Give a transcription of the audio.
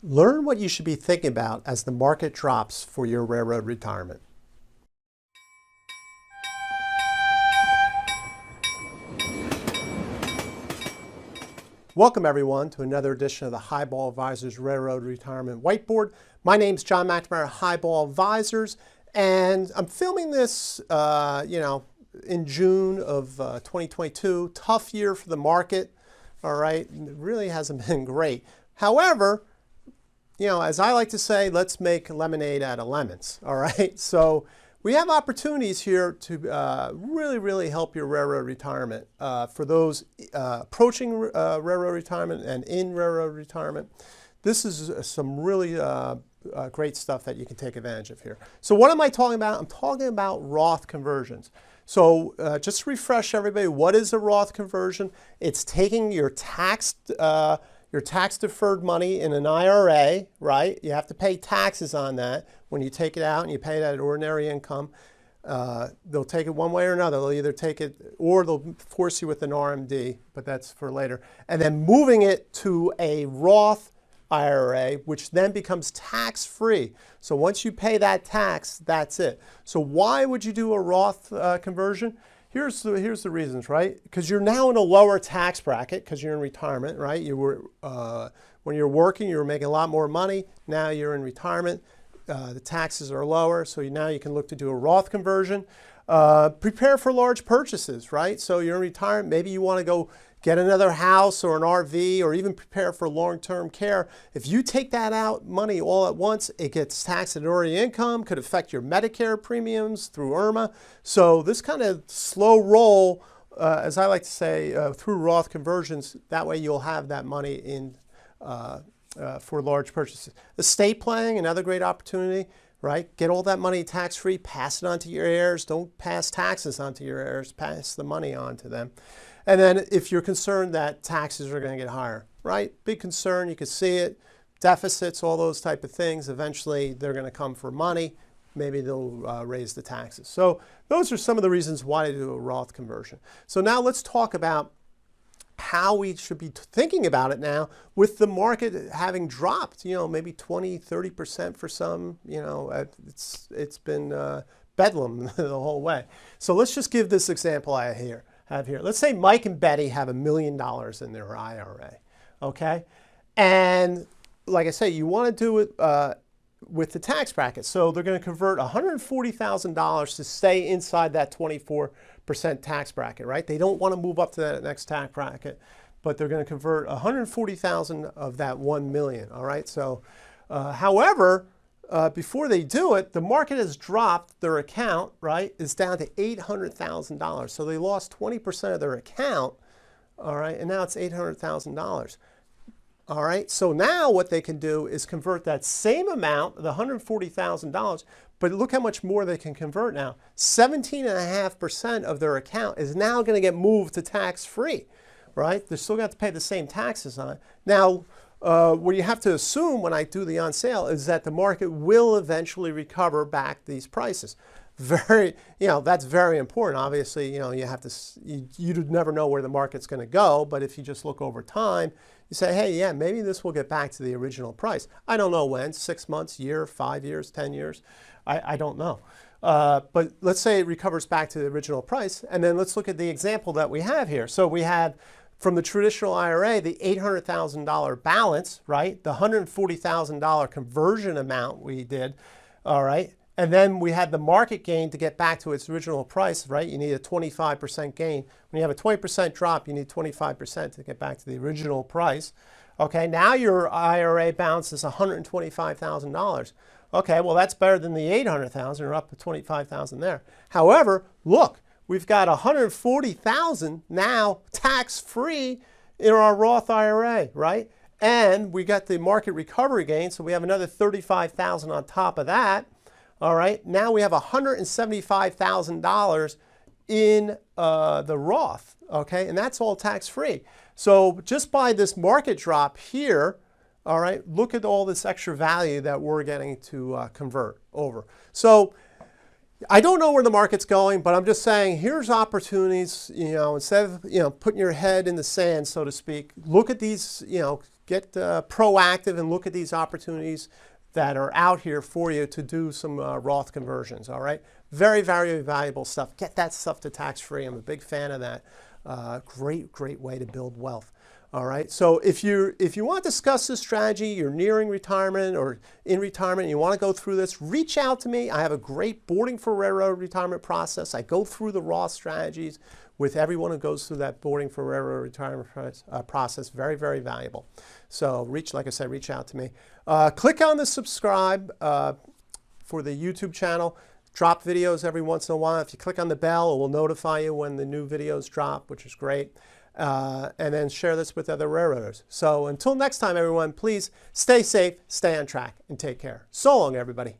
Learn what you should be thinking about as the market drops for your railroad retirement. Welcome everyone to another edition of the Highball Advisors Railroad Retirement Whiteboard. My name's John McNamara, Highball Advisors, and I'm filming this, in June of 2022. Tough year for the market. All right, it really hasn't been great. However, as I like to say, let's make lemonade out of lemons, all right? So we have opportunities here to really help your railroad retirement. For those approaching railroad retirement and in railroad retirement, this is some really great stuff that you can take advantage of here. So what am I talking about? I'm talking about Roth conversions. So just to refresh everybody, what is a Roth conversion? It's taking your tax-deferred money in an IRA, right? You have to pay taxes on that when you take it out and you pay that at ordinary income. They'll take it one way or another. They'll either take it or they'll force you with an RMD, but that's for later. And then moving it to a Roth IRA, which then becomes tax-free. So once you pay that tax, that's it. So why would you do a Roth conversion? Here's the reasons, right? Because you're now in a lower tax bracket because you're in retirement, right? You were when you're working, you were making a lot more money. Now you're in retirement. The taxes are lower, so now you can look to do a Roth conversion. Prepare for large purchases, right? So you're in retirement. Maybe you want to go get another house or an RV or even prepare for long-term care. If you take that out money all at once, it gets taxed at ordinary income, could affect your Medicare premiums through IRMA. So this kind of slow roll, as I like to say, through Roth conversions, that way you'll have that money in for large purchases. Estate planning, another great opportunity, right? Get all that money tax-free, pass it on to your heirs. Don't pass taxes on to your heirs, pass the money on to them. And then if you're concerned that taxes are going to get higher, right? Big concern, you can see it, deficits, all those type of things. Eventually they're going to come for money. Maybe they'll raise the taxes. So those are some of the reasons why to do a Roth conversion. So now let's talk about how we should be thinking about it now with the market having dropped, maybe 20, 30% for some, it's been bedlam the whole way. So let's just give this example I have here. Let's say Mike and Betty have $1 million in their IRA, okay? And like I say, you want to do it with the tax bracket. So they're going to convert $140,000 to stay inside that 24% tax bracket, right? They don't want to move up to that next tax bracket, but they're going to convert $140,000 of that $1 million, all right? So, however, before they do it, the market has dropped their account, right? It's down to $800,000. So they lost 20% of their account, all right? And now it's $800,000. All right, so now what they can do is convert that same amount, the $140,000, but look how much more they can convert now. 17.5% of their account is now going to get moved to tax-free, right? They're still going to have to pay the same taxes on it. Now, what you have to assume when I do the on sale is that the market will eventually recover back these prices. That's very important. Obviously, you have to, you never know where the market's going to go, but if you just look over time, you say, hey, yeah, maybe this will get back to the original price. I don't know when, 6 months, year, 5 years, 10 years. I don't know. But let's say it recovers back to the original price. And then let's look at the example that we have here. So we had from the traditional IRA, the $800,000 balance, right? The $140,000 conversion amount we did, all right? And then we had the market gain to get back to its original price, right? You need a 25% gain. When you have a 20% drop, you need 25% to get back to the original price. Okay, now your IRA balance is $125,000. Okay, well that's better than the $800,000, or up to $25,000 there. However, look, we've got $140,000 now tax-free in our Roth IRA, right? And we got the market recovery gain, so we have another $35,000 on top of that. All right, now we have $175,000 in the Roth, okay, and that's all tax-free. So just by this market drop here, all right, look at all this extra value that we're getting to convert over. So I don't know where the market's going, but I'm just saying here's opportunities, instead of, putting your head in the sand, so to speak, look at these, proactive and look at these opportunities that are out here for you to do some Roth conversions, all right? Very, very valuable stuff. Get that stuff to tax-free. I'm a big fan of that. Great way to build wealth. All right, so if you want to discuss this strategy, you're nearing retirement or in retirement, and you want to go through this, reach out to me. I have a great boarding for railroad retirement process. I go through the Roth strategies with everyone who goes through that boarding for railroad retirement process. Very, very valuable. So like I said, reach out to me. Click on the subscribe for the YouTube channel. Drop videos every once in a while. If you click on the bell, it will notify you when the new videos drop, which is great. And then share this with other railroaders. So until next time, everyone, please stay safe, stay on track, and take care. So long, everybody.